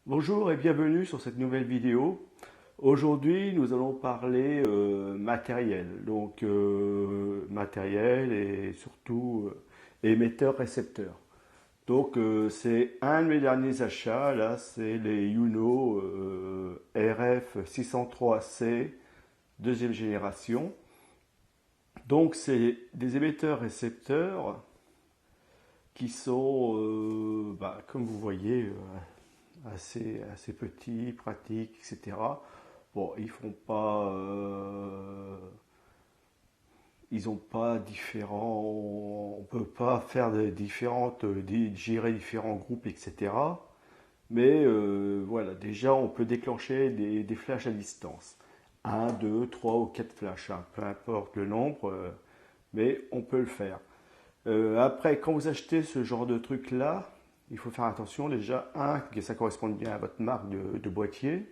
Bonjour et bienvenue sur cette nouvelle vidéo. Aujourd'hui, nous allons parler matériel, donc matériel et surtout émetteur-récepteur. Donc c'est un de mes derniers achats, là c'est les Uno RF 603C deuxième génération. Donc c'est des émetteurs-récepteurs qui sont, comme vous voyez, assez petits, pratiques, etc. Bon, ils ont pas différents, on peut pas faire des différentes, gérer différents groupes, etc. Mais voilà, déjà on peut déclencher des flashs à distance. Un, 2, 3 ou 4 flashs, hein, peu importe le nombre, mais on peut le faire. Après, quand vous achetez ce genre de truc là, il faut faire attention déjà, un, que ça corresponde bien à votre marque de boîtier,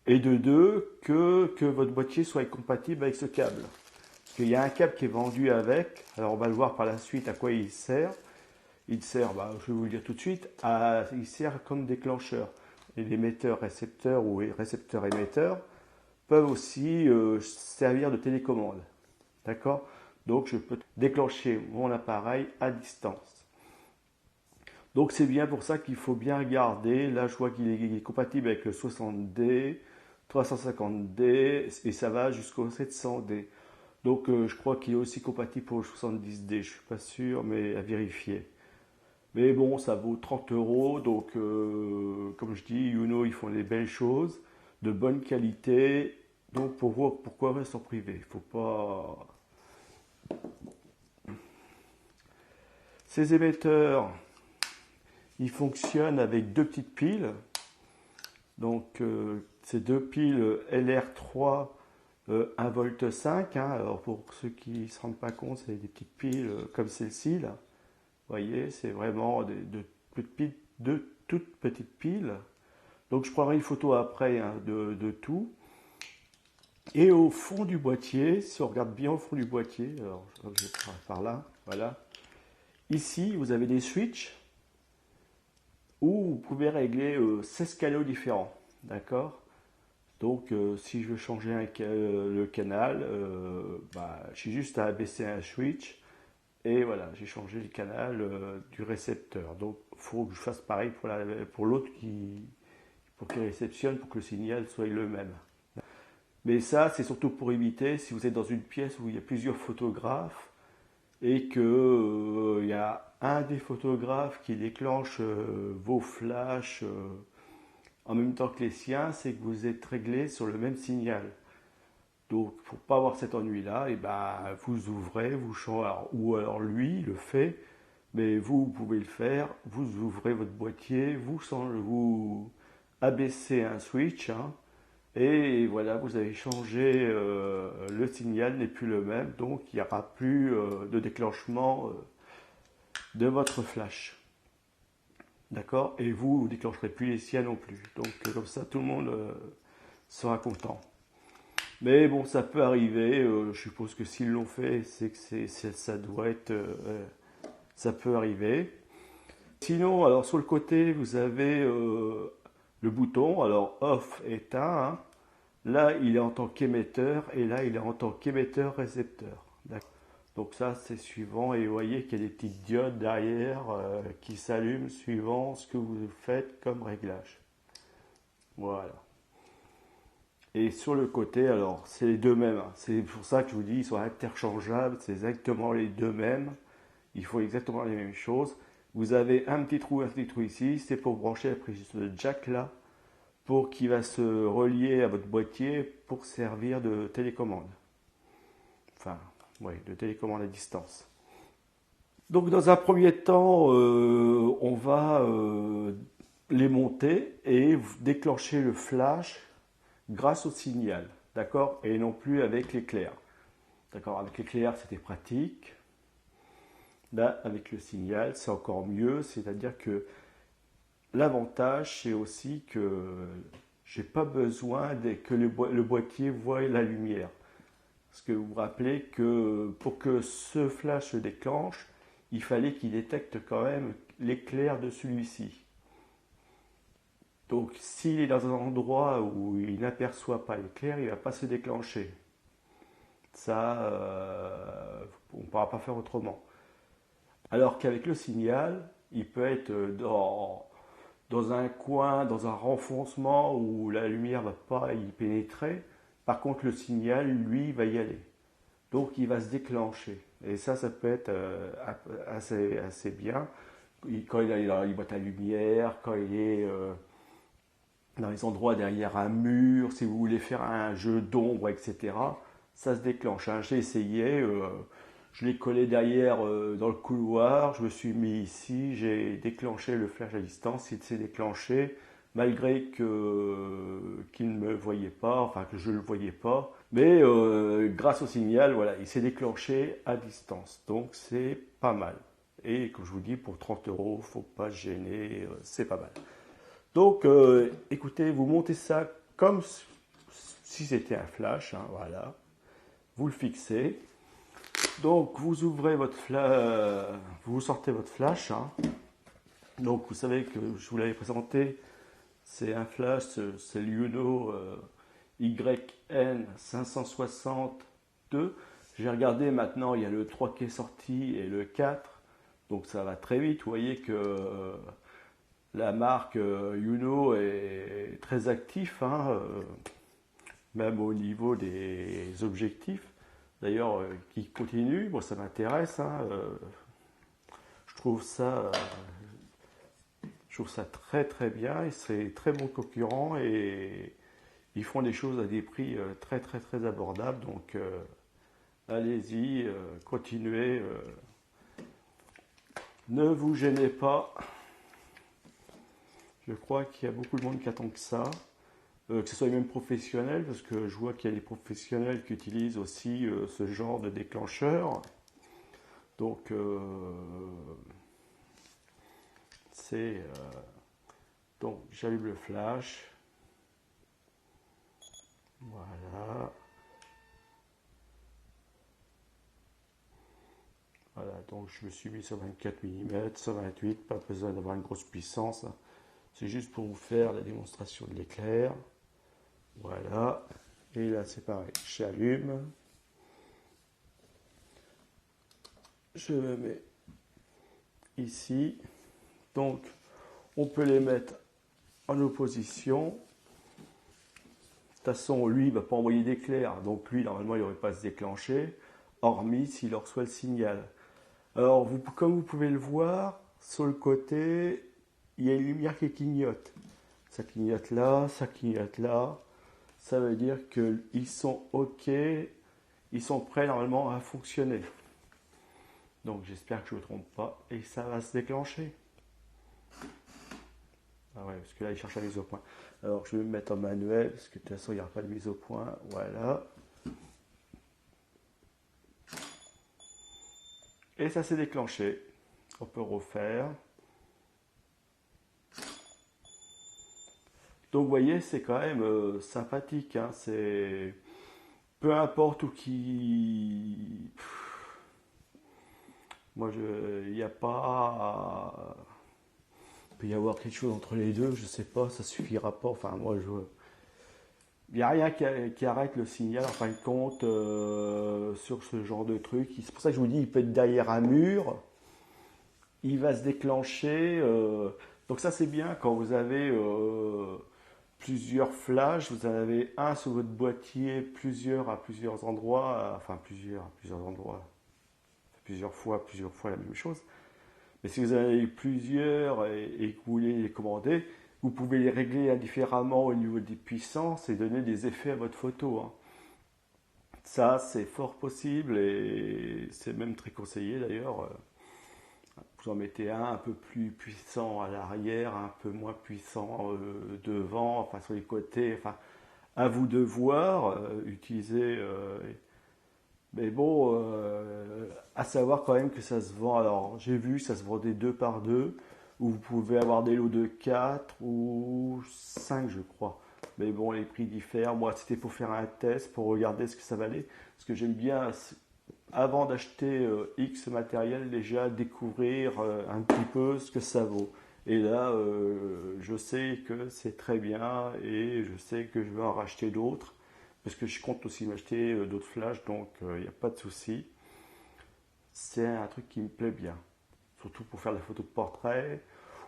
et de deux, que votre boîtier soit compatible avec ce câble. Parce qu'il y a un câble qui est vendu avec, alors on va le voir par la suite à quoi il sert. Il sert, je vais vous le dire tout de suite, il sert comme déclencheur. Et l'émetteur récepteur ou récepteur émetteur peuvent aussi servir de télécommande. D'accord? Donc je peux déclencher mon appareil à distance. Donc c'est bien pour ça qu'il faut bien regarder. Là je vois qu'il est compatible avec le 60D, 350D et ça va jusqu'au 700D. Donc je crois qu'il est aussi compatible pour le 70D. Je ne suis pas sûr, mais à vérifier. Mais bon, ça vaut 30 euros. Donc comme je dis, Uno ils font des belles choses, de bonne qualité. Donc pour voir pourquoi rester en privé. Il faut pas. Ces émetteurs, ils fonctionnent avec deux petites piles. Donc ces deux piles LR3 1,5 V. Hein. Alors pour ceux qui ne se rendent pas compte, c'est des petites piles comme celle-ci. Là. Vous voyez, c'est vraiment de toutes petites piles. Donc je prendrai une photo après hein, de tout. Et au fond du boîtier, si on regarde bien au fond du boîtier, alors je vais par là, voilà. Ici, vous avez des switches où vous pouvez régler 16 canaux différents. D'accord? Donc, si je veux changer le canal, j'ai juste à abaisser un switch et voilà, j'ai changé le canal du récepteur. Donc, il faut que je fasse pareil pour l'autre pour qu'il réceptionne, pour que le signal soit le même. Mais ça, c'est surtout pour éviter si vous êtes dans une pièce où il y a plusieurs photographes et que il y a un des photographes qui déclenche vos flashs en même temps que les siens, c'est que vous êtes réglé sur le même signal. Donc, pour pas avoir cet ennui-là, et vous ouvrez, vous changez, ou alors lui le fait, mais vous pouvez le faire. Vous ouvrez votre boîtier, vous abaissez un switch, hein, et voilà, vous avez changé, le signal n'est plus le même, donc il n'y aura plus de déclenchement de votre flash. D'accord? Et vous ne déclencherez plus les siens non plus. Donc comme ça, tout le monde sera content. Mais bon, ça peut arriver. Je suppose que s'ils l'ont fait, c'est que ça doit être. Ça peut arriver. Sinon, alors sur le côté, vous avez le bouton. Alors off, éteint. Hein. Là, il est en tant qu'émetteur et là, il est en tant qu'émetteur-récepteur. Donc ça, c'est suivant. Et vous voyez qu'il y a des petites diodes derrière qui s'allument suivant ce que vous faites comme réglage. Voilà. Et sur le côté, alors, c'est les deux mêmes. Hein. C'est pour ça que je vous dis, ils sont interchangeables. C'est exactement les deux mêmes. Il faut exactement les mêmes choses. Vous avez un petit trou ici. C'est pour brancher la prise de jack là, pour qui va se relier à votre boîtier pour servir de télécommande. Enfin, oui, de télécommande à distance. Donc dans un premier temps, on va les monter et déclencher le flash grâce au signal, d'accord? Et non plus avec l'éclair. D'accord, avec l'éclair c'était pratique. Là, avec le signal, c'est encore mieux, c'est-à-dire que l'avantage, c'est aussi que j'ai pas besoin que le boîtier voie la lumière. Parce que vous vous rappelez que pour que ce flash se déclenche, il fallait qu'il détecte quand même l'éclair de celui-ci. Donc s'il est dans un endroit où il n'aperçoit pas l'éclair, il ne va pas se déclencher. Ça, on ne pourra pas faire autrement. Alors qu'avec le signal, il peut être dans un coin, dans un renfoncement où la lumière ne va pas y pénétrer. Par contre, le signal, lui, va y aller. Donc, il va se déclencher. Et ça peut être assez bien. Quand il est dans les boîtes à lumière, quand il est dans les endroits derrière un mur, si vous voulez faire un jeu d'ombre, etc., ça se déclenche. Hein. J'ai essayé, je l'ai collé derrière dans le couloir, je me suis mis ici, j'ai déclenché le flash à distance, il s'est déclenché malgré qu'il ne me voyait pas, enfin que je ne le voyais pas. Mais grâce au signal, voilà, il s'est déclenché à distance. Donc c'est pas mal. Et comme je vous dis, pour 30 euros, faut pas se gêner, c'est pas mal. Donc écoutez, vous montez ça comme si c'était un flash, hein, voilà. Vous le fixez. Donc vous ouvrez votre flash, vous sortez votre flash. Hein. Donc vous savez que je vous l'avais présenté, c'est un flash, c'est le Yuno YN562. J'ai regardé maintenant, il y a le 3 qui est sorti et le 4. Donc ça va très vite. Vous voyez que la marque Yuno est très actif, hein, même au niveau des objectifs. D'ailleurs, qui continue, moi ça m'intéresse. Hein, je trouve ça très très bien et c'est très bon concurrent et ils font des choses à des prix très très très abordables. Donc allez-y, continuez, ne vous gênez pas. Je crois qu'il y a beaucoup de monde qui attend que ça. Que ce soit les mêmes professionnels, parce que je vois qu'il y a des professionnels qui utilisent aussi ce genre de déclencheur. Donc, donc j'allume le flash. Voilà. Voilà, donc je me suis mis sur 24 mm, 128, pas besoin d'avoir une grosse puissance. C'est juste pour vous faire la démonstration de l'éclair. Voilà. Et là, c'est pareil. J'allume. Je me mets ici. Donc, on peut les mettre en opposition. De toute façon, lui, il ne va pas envoyer d'éclair. Donc, lui, normalement, il n'aurait pas à se déclencher. Hormis s'il reçoit le signal. Alors, comme vous pouvez le voir, sur le côté, il y a une lumière qui clignote. Ça clignote là, ça clignote là. Ça veut dire qu'ils sont OK, ils sont prêts normalement à fonctionner. Donc j'espère que je ne me trompe pas et ça va se déclencher. Ah ouais, parce que là il cherche la mise au point. Alors je vais me mettre en manuel parce que de toute façon il n'y aura pas de mise au point. Voilà. Et ça s'est déclenché. On peut refaire. Donc vous voyez, c'est quand même sympathique. Hein, c'est peu importe où qui. Moi, il n'y a pas. Il peut y avoir quelque chose entre les deux, je sais pas, ça suffira pas. Enfin, moi, il n'y a rien qui arrête le signal, en fin de compte, sur ce genre de truc. C'est pour ça que je vous dis, il peut être derrière un mur, il va se déclencher. Donc ça, c'est bien quand vous avez plusieurs flashs, vous en avez un sur votre boîtier, plusieurs à plusieurs endroits, enfin plusieurs endroits, plusieurs fois la même chose. Mais si vous en avez plusieurs et que vous voulez les commander, vous pouvez les régler indifféremment au niveau des puissances et donner des effets à votre photo. Hein. Ça, c'est fort possible et c'est même très conseillé d'ailleurs. Vous en mettez un peu plus puissant à l'arrière, un peu moins puissant devant, enfin sur les côtés. Enfin, à vous de voir, utiliser. Mais bon, à savoir quand même que ça se vend. Alors, j'ai vu, ça se vendait 2 par 2, où vous pouvez avoir des lots de 4 ou 5, je crois. Mais bon, les prix diffèrent. Moi, c'était pour faire un test, pour regarder ce que ça valait. Parce que j'aime bien, avant d'acheter X matériel, déjà découvrir un petit peu ce que ça vaut. Et là, je sais que c'est très bien et je sais que je vais en racheter d'autres parce que je compte aussi m'acheter d'autres flashs, donc il n'y a pas de souci. C'est un truc qui me plaît bien, surtout pour faire la photo de portrait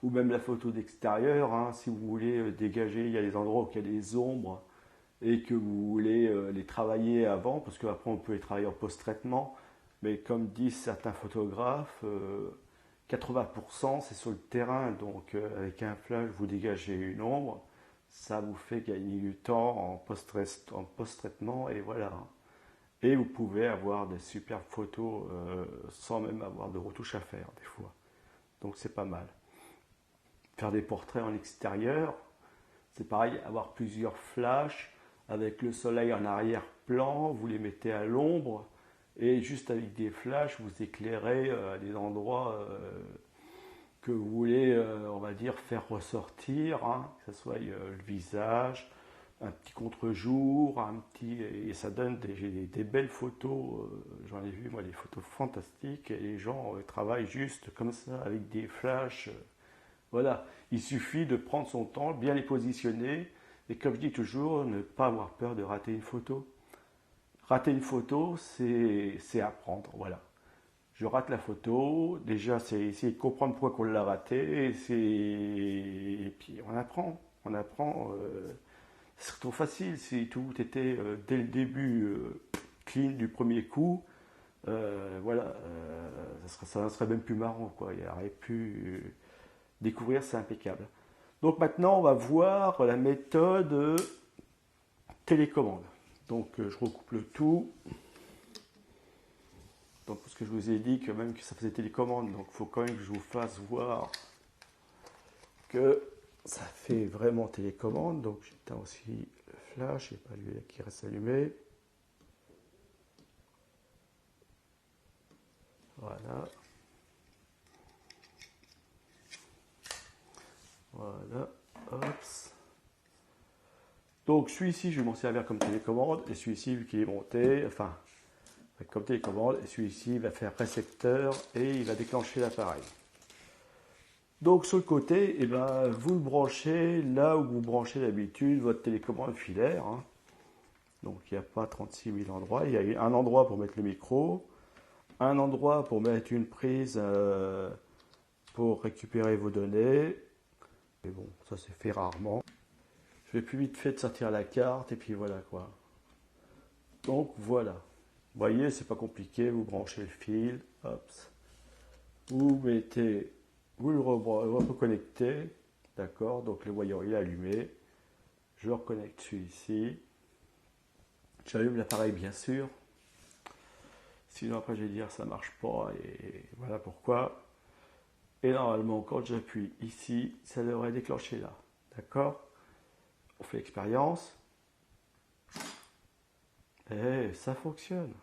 ou même la photo d'extérieur, hein. Si vous voulez dégager, il y a des endroits où il y a des ombres et que vous voulez les travailler avant, parce qu'après on peut les travailler en post-traitement, mais comme disent certains photographes, 80% c'est sur le terrain, donc avec un flash vous dégagez une ombre, ça vous fait gagner du temps en post-traitement et voilà. Et vous pouvez avoir des superbes photos sans même avoir de retouches à faire des fois. Donc c'est pas mal. Faire des portraits en extérieur, c'est pareil, avoir plusieurs flashs avec le soleil en arrière-plan, vous les mettez à l'ombre et juste avec des flashs, vous éclairez des endroits que vous voulez, on va dire, faire ressortir, hein, que ce soit le visage, un petit contre-jour, et ça donne des belles photos. J'en ai vu moi des photos fantastiques et les gens travaillent juste comme ça avec des flashs. Voilà, il suffit de prendre son temps, bien les positionner et comme je dis toujours, ne pas avoir peur de rater une photo. Rater une photo, c'est apprendre, voilà. Je rate la photo, déjà c'est essayer de comprendre pourquoi on l'a raté, et puis on apprend. C'est trop facile si tout était dès le début clean du premier coup, voilà, ça serait même plus marrant, quoi. Il aurait pu découvrir, c'est impeccable. Donc maintenant, on va voir la méthode télécommande. Donc je recoupe le tout. Donc, parce que je vous ai dit que même que ça faisait télécommande, donc il faut quand même que je vous fasse voir que ça fait vraiment télécommande. Donc j'éteins aussi le flash, et pas lui qui reste allumé. Voilà. Voilà. Hops. Donc celui-ci, je vais m'en servir comme télécommande, et celui-ci, vu qu'il est monté, enfin, comme télécommande, et celui-ci va faire récepteur et il va déclencher l'appareil. Donc sur le côté, eh ben, vous le branchez là où vous branchez d'habitude votre télécommande filaire, hein. Donc il n'y a pas 36 000 endroits. Il y a un endroit pour mettre le micro, un endroit pour mettre une prise pour récupérer vos données. Mais bon, ça c'est fait rarement. Je vais plus vite fait de sortir la carte et puis voilà quoi. Donc voilà. Vous voyez, c'est pas compliqué, vous branchez le fil, hop. Vous mettez, vous le reconnectez, d'accord, donc le voyant il est allumé. Je reconnecte celui-ci. J'allume l'appareil bien sûr. Sinon après je vais dire ça marche pas et voilà pourquoi. Et normalement quand j'appuie ici, ça devrait déclencher là. D'accord? On fait l'expérience. Et ça fonctionne.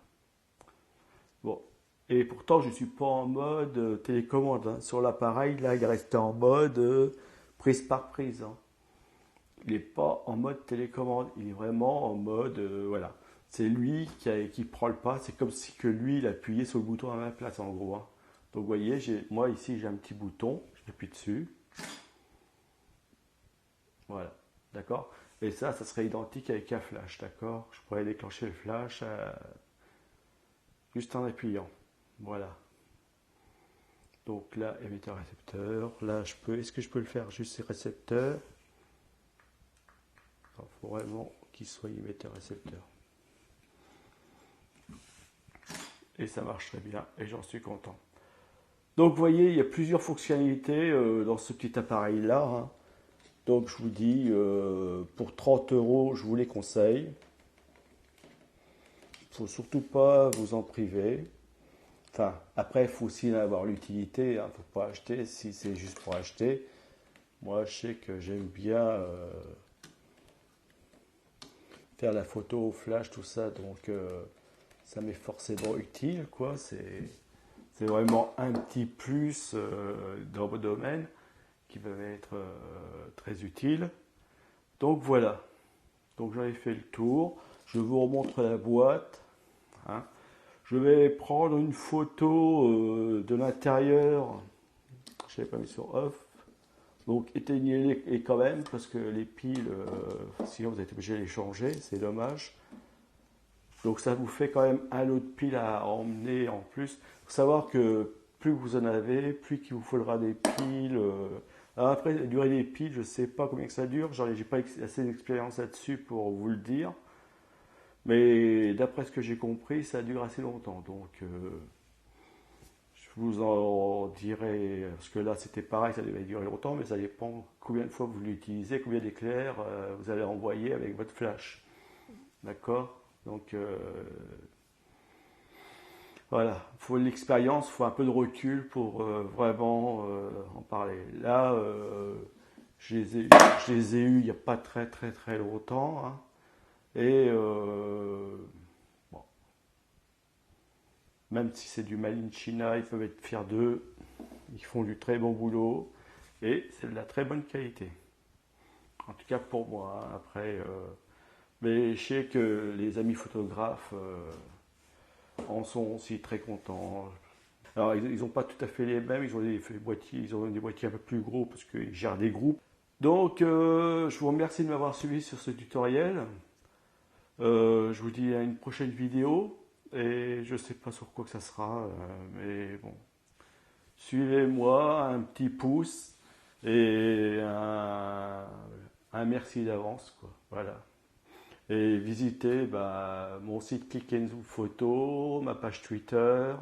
Bon. Et pourtant je ne suis pas en mode télécommande, hein. Sur l'appareil, là, il reste en mode prise par prise, hein. Il n'est pas en mode télécommande, il est vraiment en mode voilà. C'est lui qui prend le pas, c'est comme si que lui il appuyait sur le bouton à ma place en gros, hein. Donc vous voyez, moi ici j'ai un petit bouton, j'appuie dessus. Voilà, d'accord. Et ça serait identique avec un flash, d'accord. Je pourrais déclencher le flash juste en appuyant. Voilà. Donc là, émetteur récepteur. Là, est-ce que je peux le faire juste ces récepteurs? Il faut vraiment qu'il soit émetteur récepteur. Et ça marche très bien et j'en suis content. Donc vous voyez, il y a plusieurs fonctionnalités dans ce petit appareil là, hein. Donc je vous dis, pour 30 €, je vous les conseille. Il ne faut surtout pas vous en priver. Enfin, après, il faut aussi avoir l'utilité. Il ne faut pas acheter si c'est juste pour acheter. Moi, je sais que j'aime bien faire la photo au flash, tout ça. Donc, ça m'est forcément utile, quoi. C'est vraiment un petit plus dans vos domaines qui va être très utile. Donc, voilà. Donc, j'en ai fait le tour. Je vous remontre la boîte, hein. Je vais prendre une photo de l'intérieur. Je ne l'ai pas mis sur off. Donc éteignez-les quand même, parce que les piles, sinon vous êtes obligé de les changer, c'est dommage. Donc ça vous fait quand même un lot de piles à emmener en plus. Il faut savoir que plus vous en avez, plus qu'il vous faudra des piles. Alors après, la durée des piles, je ne sais pas combien que ça dure. J'ai pas assez d'expérience là-dessus pour vous le dire. Mais d'après ce que j'ai compris, ça dure assez longtemps. Donc je vous en dirai, parce que là c'était pareil, ça devait durer longtemps, mais ça dépend combien de fois vous l'utilisez, combien d'éclairs vous allez envoyer avec votre flash. D'accord? Donc voilà, il faut de l'expérience, il faut un peu de recul pour vraiment en parler. Là, je les ai eus il n'y a pas très longtemps, hein. Et bon, même si c'est du Made in China, ils peuvent être fiers d'eux. Ils font du très bon boulot et c'est de la très bonne qualité. En tout cas pour moi, hein. Après, mais je sais que les amis photographes en sont aussi très contents. Alors ils n'ont pas tout à fait les mêmes, ils ont des boîtiers un peu plus gros parce qu'ils gèrent des groupes. Donc je vous remercie de m'avoir suivi sur ce tutoriel. Je vous dis à une prochaine vidéo et je ne sais pas sur quoi que ça sera, mais bon. Suivez-moi, un petit pouce et un merci d'avance, quoi. Voilà. Et visitez mon site Click and Zoom Photo, ma page Twitter,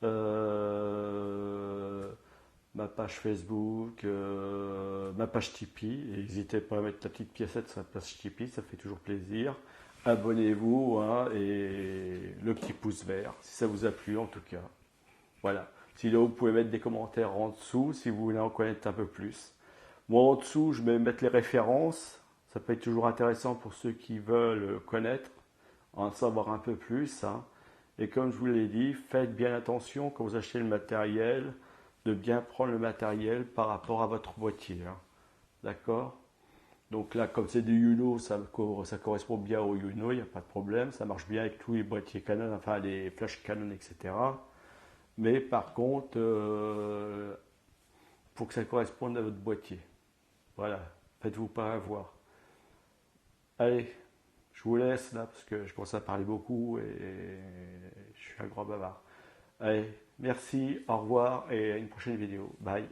ma page Facebook, ma page Tipeee. Et n'hésitez pas à mettre la petite piécette sur la page Tipeee, ça fait toujours plaisir. Abonnez-vous, hein, et le petit pouce vert, si ça vous a plu en tout cas. Voilà. Sinon, vous pouvez mettre des commentaires en dessous si vous voulez en connaître un peu plus. Moi, en dessous, je vais mettre les références. Ça peut être toujours intéressant pour ceux qui veulent connaître, en savoir un peu plus, hein. Et comme je vous l'ai dit, faites bien attention quand vous achetez le matériel, de bien prendre le matériel par rapport à votre boîtier, hein. D'accord? Donc là, comme c'est du Yuno, ça correspond bien au Yuno, il n'y a pas de problème. Ça marche bien avec tous les boîtiers Canon, enfin les flash Canon, etc. Mais par contre, pour que ça corresponde à votre boîtier. Voilà, faites-vous pas avoir. Allez, je vous laisse là parce que je commence à parler beaucoup et je suis un grand bavard. Allez, merci, au revoir et à une prochaine vidéo. Bye.